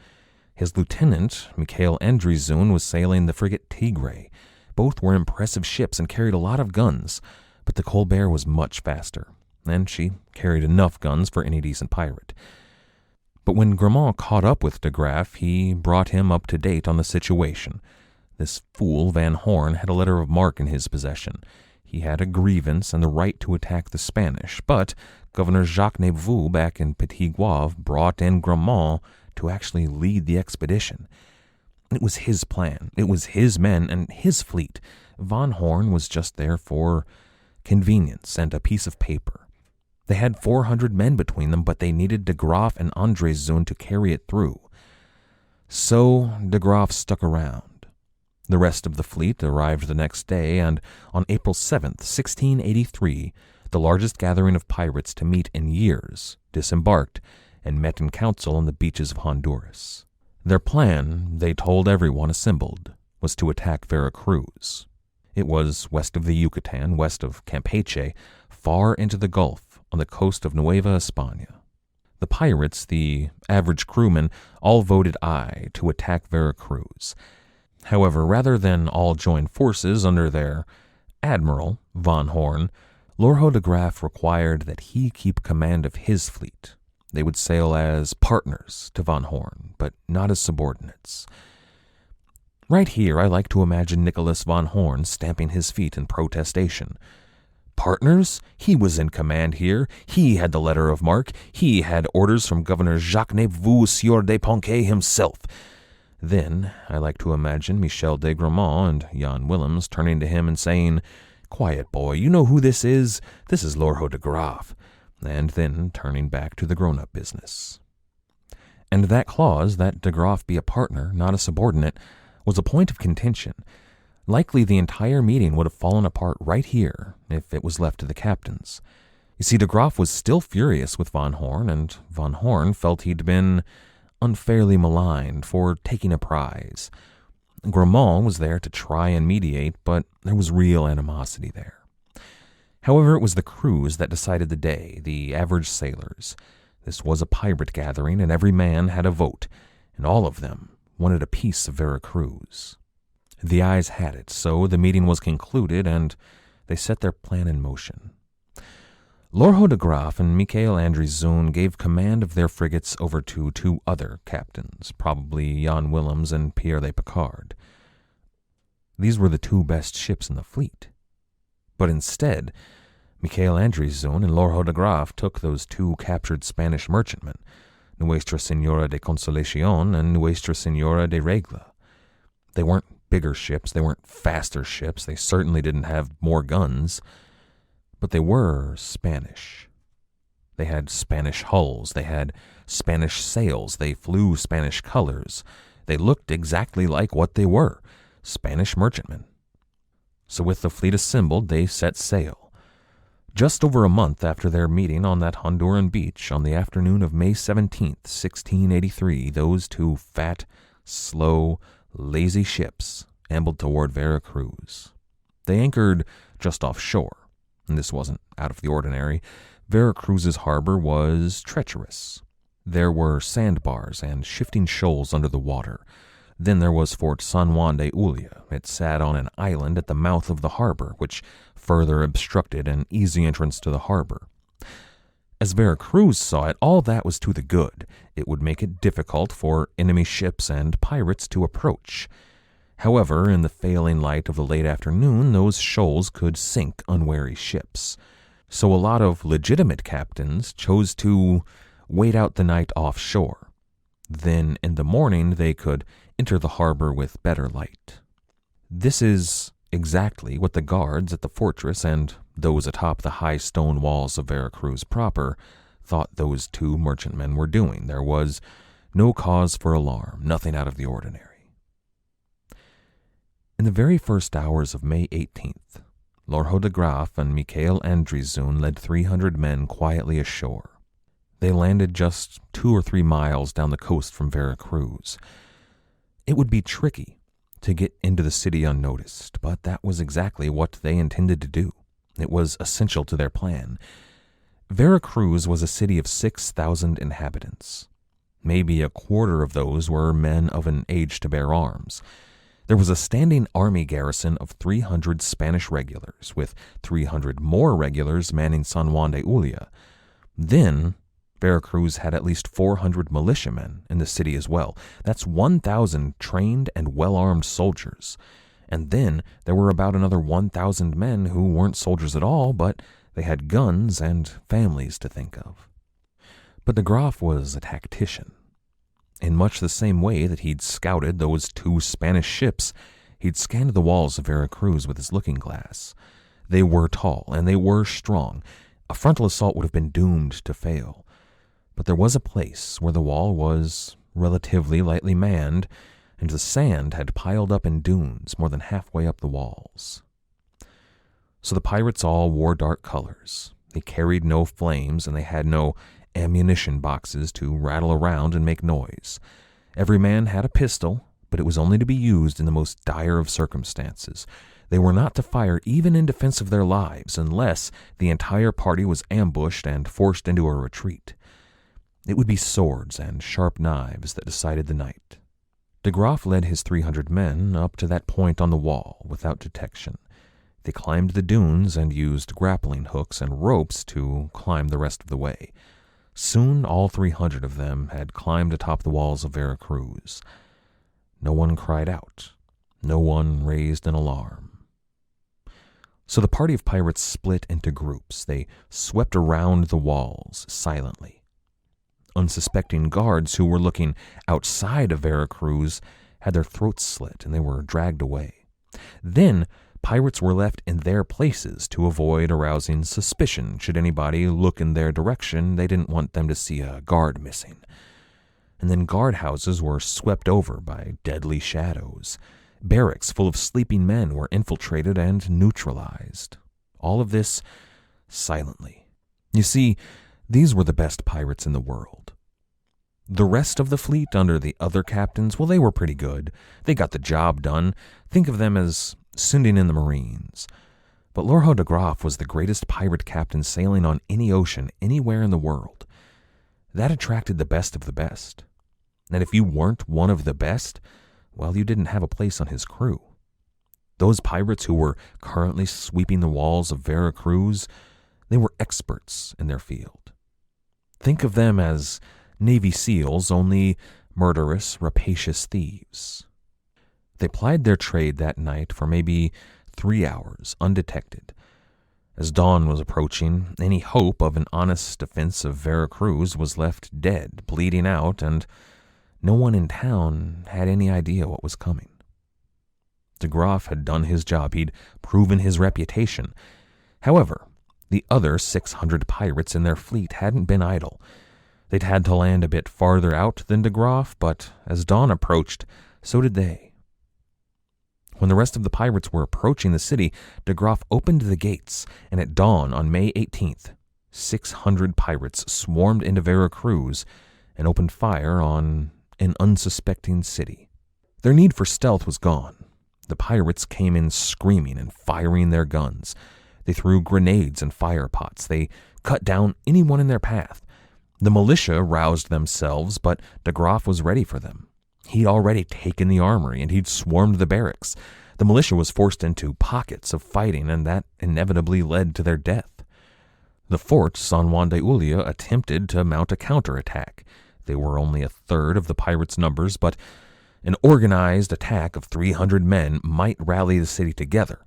His lieutenant, Mikhail Andrizun, was sailing the frigate Tigre. Both were impressive ships and carried a lot of guns, but the Colbert was much faster, and she carried enough guns for any decent pirate. But when Grammont caught up with de Graaf, he brought him up to date on the situation. This fool Van Horn had a letter of marque in his possession. He had a grievance and the right to attack the Spanish, but Governor Jacques Nepveux back in Petit Goave brought in Grammont to actually lead the expedition. It was his plan. It was his men and his fleet. Von Horn was just there for convenience and a piece of paper. They had 400 men between them, but they needed de Graaf and Andrizun to carry it through. So de Graaf stuck around. The rest of the fleet arrived the next day, and on April 7th, 1683, the largest gathering of pirates to meet in years disembarked and met in council on the beaches of Honduras. Their plan, they told everyone assembled, was to attack Vera Cruz. It was west of the Yucatan, west of Campeche, far into the Gulf, on the coast of Nueva España. The pirates, the average crewmen, all voted aye to attack Vera Cruz. However, rather than all join forces under their admiral, von Horn, Lorho de Graaf required that he keep command of his fleet. They would sail as partners to von Horn, but not as subordinates. Right here, I like to imagine Nicholas von Horn stamping his feet in protestation. Partners? He was in command here. He had the letter of marque. He had orders from Governor Jacques Nepveux, Sieur de Ponquet himself. Then I like to imagine Michel de Grammont and Jan Willems turning to him and saying, "Quiet, boy, you know who this is? This is Lorho de Graaf," and then turning back to the grown-up business. And that clause, that de Graaf be a partner, not a subordinate, was a point of contention. Likely the entire meeting would have fallen apart right here if it was left to the captains. You see, de Graaf was still furious with von Horn, and von Horn felt he'd been unfairly maligned for taking a prize. Grammont was there to try and mediate, but there was real animosity there. However, it was the crews that decided the day, the average sailors. This was a pirate gathering, and every man had a vote, and all of them wanted a piece of Vera Cruz. The eyes had it, so the meeting was concluded, and they set their plan in motion. Lorho de Graaf and Mikhail Andrizun gave command of their frigates over to two other captains, probably Jan Willems and Pla Picard. These were the two best ships in the fleet. But instead, Michael Andrieszoon and Lorho de Graaf took those two captured Spanish merchantmen, Nuestra Senora de Consolacion and Nuestra Senora de Regla. They weren't bigger ships, they weren't faster ships, they certainly didn't have more guns, but they were Spanish. They had Spanish hulls, they had Spanish sails, they flew Spanish colors. They looked exactly like what they were, Spanish merchantmen. So with the fleet assembled, they set sail. Just over a month after their meeting on that Honduran beach on the afternoon of May 17th, 1683, those two fat, slow, lazy ships ambled toward Vera Cruz. They anchored just offshore, and this wasn't out of the ordinary. Vera Cruz's harbor was treacherous. There were sandbars and shifting shoals under the water. Then there was Fort San Juan de Ulia. It sat on an island at the mouth of the harbor, which further obstructed an easy entrance to the harbor. As Vera Cruz saw it, all that was to the good. It would make it difficult for enemy ships and pirates to approach. However, in the failing light of the late afternoon, those shoals could sink unwary ships. So a lot of legitimate captains chose to wait out the night offshore. Then in the morning they could enter the harbor with better light. This is exactly what the guards at the fortress and those atop the high stone walls of Vera Cruz proper thought those two merchantmen were doing. There was no cause for alarm, nothing out of the ordinary. In the very first hours of May 18th, Lorho de Graaf and Michael Andrieszoon led 300 men quietly ashore. They landed just 2 or 3 miles down the coast from Vera Cruz. It would be tricky to get into the city unnoticed, but that was exactly what they intended to do. It was essential to their plan. Vera Cruz was a city of 6,000 inhabitants. Maybe a quarter of those were men of an age to bear arms. There was a standing army garrison of 300 Spanish regulars, with 300 more regulars manning San Juan de Ulia. Then Vera Cruz had at least 400 militiamen in the city as well. That's 1,000 trained and well-armed soldiers. And then there were about another 1,000 men who weren't soldiers at all, but they had guns and families to think of. But de Graaf was a tactician. In much the same way that he'd scouted those 2 Spanish ships, he'd scanned the walls of Vera Cruz with his looking glass. They were tall, and they were strong. A frontal assault would have been doomed to fail. But there was a place where the wall was relatively lightly manned, and the sand had piled up in dunes more than halfway up the walls. So the pirates all wore dark colors. They carried no flames, and they had no ammunition boxes to rattle around and make noise. Every man had a pistol, but it was only to be used in the most dire of circumstances. They were not to fire even in defense of their lives unless the entire party was ambushed and forced into a retreat. It would be swords and sharp knives that decided the night. De Graaf led his 300 men up to that point on the wall without detection. They climbed the dunes and used grappling hooks and ropes to climb the rest of the way. Soon all 300 of them had climbed atop the walls of Vera Cruz. No one cried out. No one raised an alarm. So the party of pirates split into groups. They swept around the walls silently. Unsuspecting guards who were looking outside of Vera Cruz had their throats slit and they were dragged away. Then pirates were left in their places to avoid arousing suspicion. Should anybody look in their direction, they didn't want them to see a guard missing. And then guardhouses were swept over by deadly shadows. Barracks full of sleeping men were infiltrated and neutralized. All of this silently. You see, these were the best pirates in the world. The rest of the fleet under the other captains, well, they were pretty good. They got the job done. Think of them as sending in the Marines. But Lorho de Graaf was the greatest pirate captain sailing on any ocean anywhere in the world. That attracted the best of the best. And if you weren't one of the best, well, you didn't have a place on his crew. Those pirates who were currently sweeping the walls of Vera Cruz, they were experts in their field. Think of them as Navy SEALs, only murderous, rapacious thieves. They plied their trade that night for maybe 3 hours, undetected. As dawn was approaching, any hope of an honest defense of Veracruz was left dead, bleeding out, and no one in town had any idea what was coming. De Graaf had done his job. He'd proven his reputation. However, the other 600 pirates in their fleet hadn't been idle. They'd had to land a bit farther out than de Graaf, but as dawn approached, so did they. When the rest of the pirates were approaching the city, de Graaf opened the gates, and at dawn on May 18th, 600 pirates swarmed into Veracruz and opened fire on an unsuspecting city. Their need for stealth was gone. The pirates came in screaming and firing their guns. They threw grenades and fire pots. They cut down anyone in their path. The militia roused themselves, but de Graaf was ready for them. He'd already taken the armory, and he'd swarmed the barracks. The militia was forced into pockets of fighting, and that inevitably led to their death. The fort, San Juan de Ulloa, attempted to mount a counterattack. They were only a third of the pirates' numbers, but an organized attack of 300 men might rally the city together.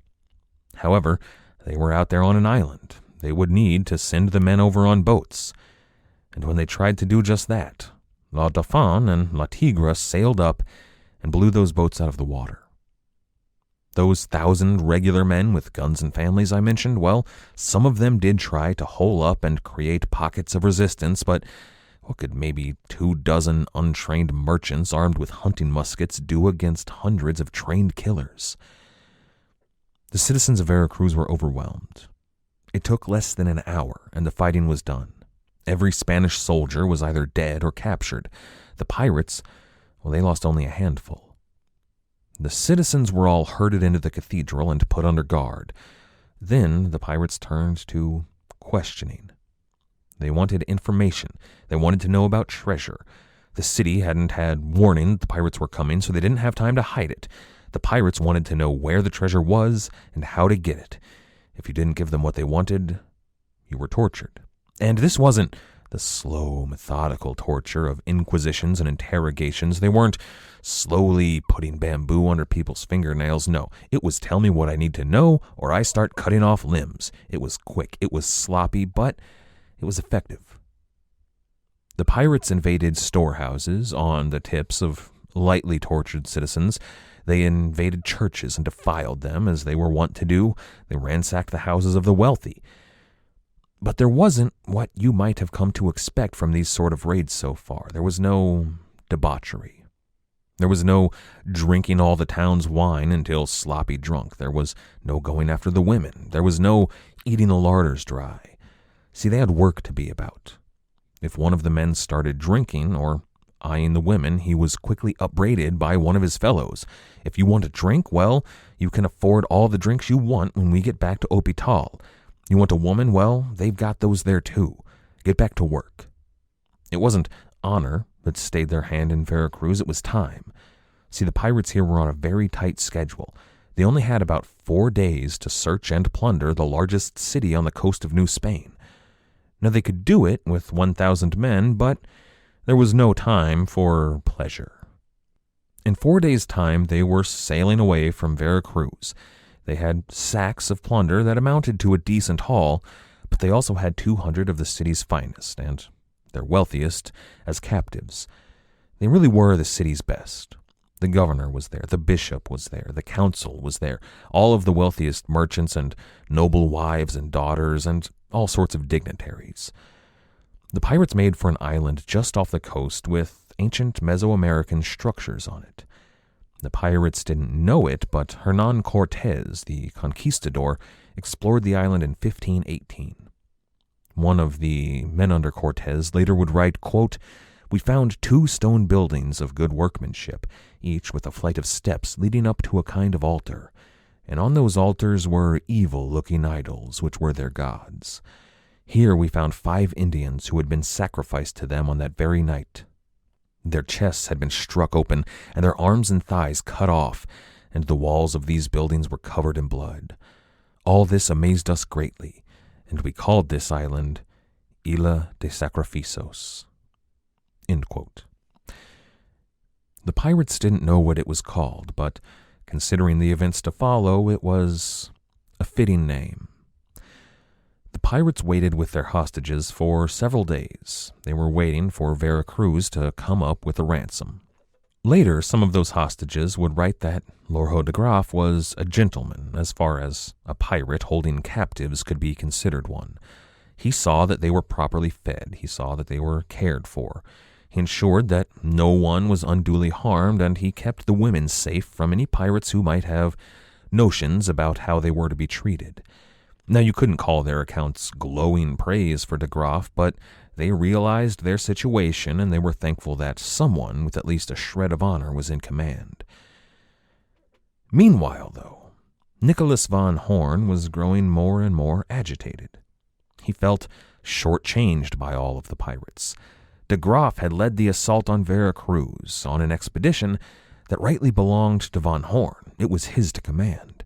However, they were out there on an island. They would need to send the men over on boats. And when they tried to do just that, La Dauphine and La Tigre sailed up and blew those boats out of the water. Those 1,000 regular men with guns and families I mentioned, well, some of them did try to hole up and create pockets of resistance, but what could maybe 24 untrained merchants armed with hunting muskets do against hundreds of trained killers? The citizens of Veracruz were overwhelmed. It took less than an hour, and the fighting was done. Every Spanish soldier was either dead or captured. The pirates, well, they lost only a handful. The citizens were all herded into the cathedral and put under guard. Then the pirates turned to questioning. They wanted information. They wanted to know about treasure. The city hadn't had warning that the pirates were coming, so they didn't have time to hide it. The pirates wanted to know where the treasure was and how to get it. If you didn't give them what they wanted, you were tortured. And this wasn't the slow, methodical torture of inquisitions and interrogations. They weren't slowly putting bamboo under people's fingernails. No, it was tell me what I need to know or I start cutting off limbs. It was quick, it was sloppy, but it was effective. The pirates invaded storehouses on the tips of lightly tortured citizens. They invaded churches and defiled them, as they were wont to do. They ransacked the houses of the wealthy. But there wasn't what you might have come to expect from these sort of raids so far. There was no debauchery. There was no drinking all the town's wine until sloppy drunk. There was no going after the women. There was no eating the larders dry. See, they had work to be about. If one of the men started drinking or eyeing the women, he was quickly upbraided by one of his fellows. If you want a drink, well, you can afford all the drinks you want when we get back to Hospital. You want a woman? Well, they've got those there too. Get back to work. It wasn't honor that stayed their hand in Veracruz, it was time. See, the pirates here were on a very tight schedule. They only had about 4 days to search and plunder the largest city on the coast of New Spain. Now, they could do it with 1,000 men, but there was no time for pleasure. In 4 days' time, they were sailing away from Veracruz. They had sacks of plunder that amounted to a decent haul, but they also had 200 of the city's finest, and their wealthiest, as captives. They really were the city's best. The governor was there, the bishop was there, the council was there, all of the wealthiest merchants and noble wives and daughters, and all sorts of dignitaries. The pirates made for an island just off the coast with ancient Mesoamerican structures on it. The pirates didn't know it, but Hernan Cortez, the conquistador, explored the island in 1518. One of the men under Cortez later would write, quote, "We found 2 stone buildings of good workmanship, each with a flight of steps leading up to a kind of altar, and on those altars were evil-looking idols, which were their gods. Here we found 5 Indians who had been sacrificed to them on that very night. Their chests had been struck open, and their arms and thighs cut off, and the walls of these buildings were covered in blood. All this amazed us greatly, and we called this island Isla de Sacrificios." End quote. The pirates didn't know what it was called, but considering the events to follow, it was a fitting name. pirates waited with their hostages for several days. They were waiting for Veracruz to come up with a ransom. Later, some of those hostages would write that Lorho de Graaf was a gentleman, as far as a pirate holding captives could be considered one. He saw that they were properly fed. He saw that they were cared for. He ensured that no one was unduly harmed, and he kept the women safe from any pirates who might have notions about how they were to be treated. Now, you couldn't call their accounts glowing praise for de Graaf, but they realized their situation, and they were thankful that someone with at least a shred of honor was in command. Meanwhile, though, Nicholas von Horn was growing more and more agitated. He felt shortchanged by all of the pirates. De Graaf had led the assault on Veracruz on an expedition that rightly belonged to von Horn. It was his to command.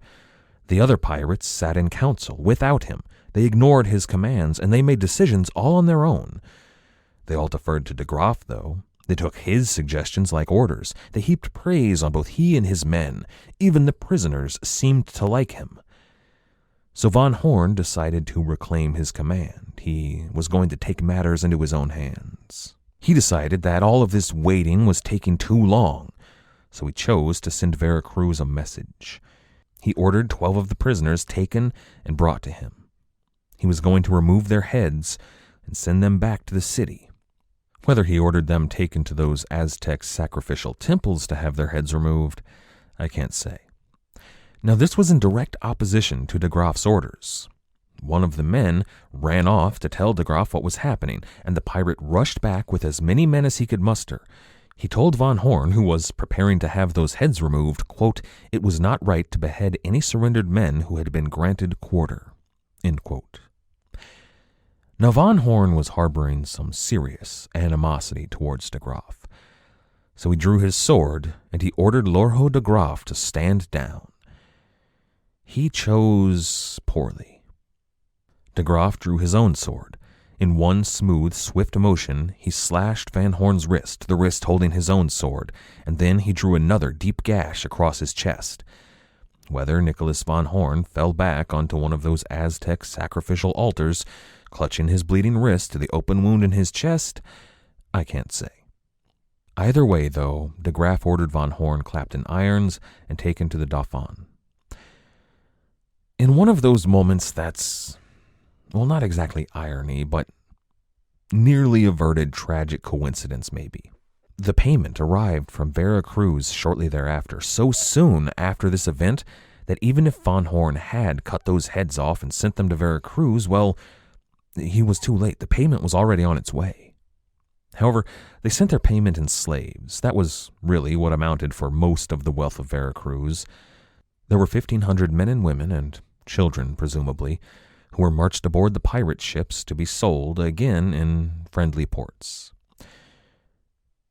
The other pirates sat in council without him. They ignored his commands, and they made decisions all on their own. They all deferred to de Graaf, though. They took his suggestions like orders. They heaped praise on both he and his men. Even the prisoners seemed to like him. So von Horn decided to reclaim his command. He was going to take matters into his own hands. He decided that all of this waiting was taking too long, so he chose to send Veracruz a message. He ordered 12 of the prisoners taken and brought to him. He was going to remove their heads and send them back to the city. Whether he ordered them taken to those Aztec sacrificial temples to have their heads removed, I can't say. Now, this was in direct opposition to de Graaf's orders. One of the men ran off to tell de Graaf what was happening, and the pirate rushed back with as many men as he could muster. He told von Horn, who was preparing to have those heads removed, quote, "It was not right to behead any surrendered men who had been granted quarter," end quote. Now, von Horn was harboring some serious animosity towards de Graaf. So he drew his sword, and he ordered Lorho de Graaf to stand down. He chose poorly. De Graaf drew his own sword. In one smooth, swift motion, he slashed Van Horn's wrist, the wrist holding his own sword, and then he drew another deep gash across his chest. Whether Nicholas von Horn fell back onto one of those Aztec sacrificial altars, clutching his bleeding wrist to the open wound in his chest, I can't say. Either way, though, de Graaf ordered von Horn clapped in irons and taken to the Dauphin. In one of those moments that's, well, not exactly irony, but nearly averted tragic coincidence, maybe. The payment arrived from Veracruz shortly thereafter, so soon after this event that even if von Horn had cut those heads off and sent them to Veracruz, well, he was too late. The payment was already on its way. However, they sent their payment in slaves. That was really what amounted for most of the wealth of Veracruz. There were 1,500 men and women, and children, presumably, who were marched aboard the pirate ships to be sold again in friendly ports.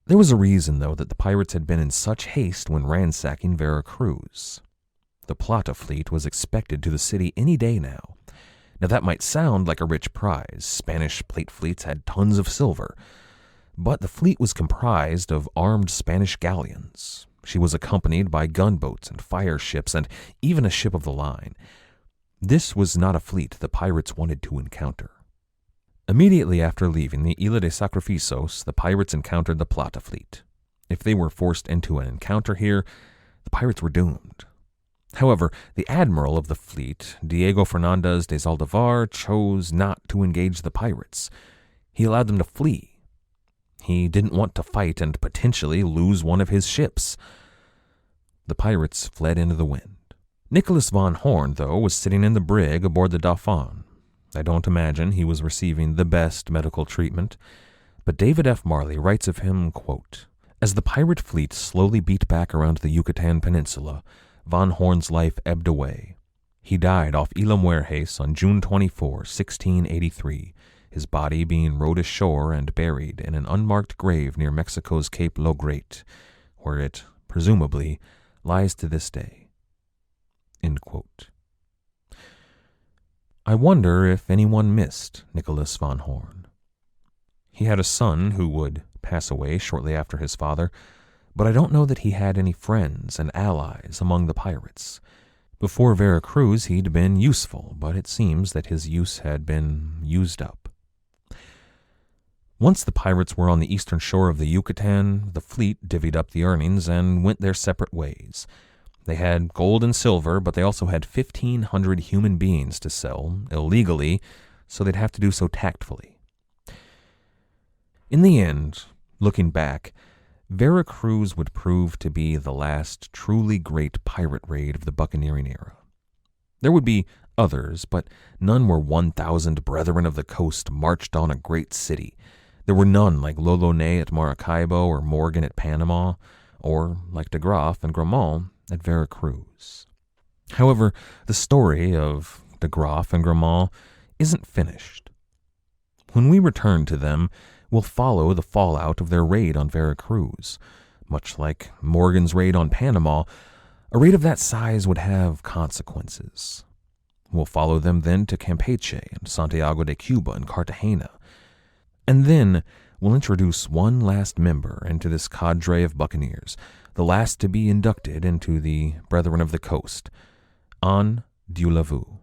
There was a reason, though, that the pirates had been in such haste when ransacking Veracruz. The Plata Fleet was expected to the city any day now. Now, that might sound like a rich prize. Spanish plate fleets had tons of silver. But the fleet was comprised of armed Spanish galleons. She was accompanied by gunboats and fire ships and even a ship of the line. This was not a fleet the pirates wanted to encounter. Immediately after leaving the Isla de Sacrificios, the pirates encountered the Plata Fleet. If they were forced into an encounter here, the pirates were doomed. However, the admiral of the fleet, Diego Fernandez de Zaldivar, chose not to engage the pirates. He allowed them to flee. He didn't want to fight and potentially lose one of his ships. The pirates fled into the wind. Nicholas von Horn, though, was sitting in the brig aboard the Dauphin. I don't imagine he was receiving the best medical treatment, but David F. Marley writes of him, quote, "As the pirate fleet slowly beat back around the Yucatan Peninsula, von Horn's life ebbed away. He died off Isla Muerjes on June 24, 1683, his body being rowed ashore and buried in an unmarked grave near Mexico's Cape Lo Great, where it, presumably, lies to this day." End quote. I wonder if anyone missed Nicholas von Horn. He had a son who would pass away shortly after his father, but I don't know that he had any friends and allies among the pirates. Before Veracruz, he'd been useful, but it seems that his use had been used up. Once the pirates were on the eastern shore of the Yucatan, the fleet divvied up the earnings and went their separate ways. They had gold and silver, but they also had 1,500 human beings to sell, illegally, so they'd have to do so tactfully. In the end, looking back, Veracruz would prove to be the last truly great pirate raid of the buccaneering era. There would be others, but none were 1,000 brethren of the coast marched on a great city. There were none like Loloné at Maracaibo or Morgan at Panama, or like de Graaf and Gramont at Veracruz. However, the story of de Graaf and Gramont isn't finished. When we return to them, we'll follow the fallout of their raid on Veracruz. Much like Morgan's raid on Panama, a raid of that size would have consequences. We'll follow them then to Campeche and Santiago de Cuba and Cartagena. And then we'll introduce one last member into this cadre of buccaneers, the last to be inducted into the Brethren of the Coast, Anne du Lavaux.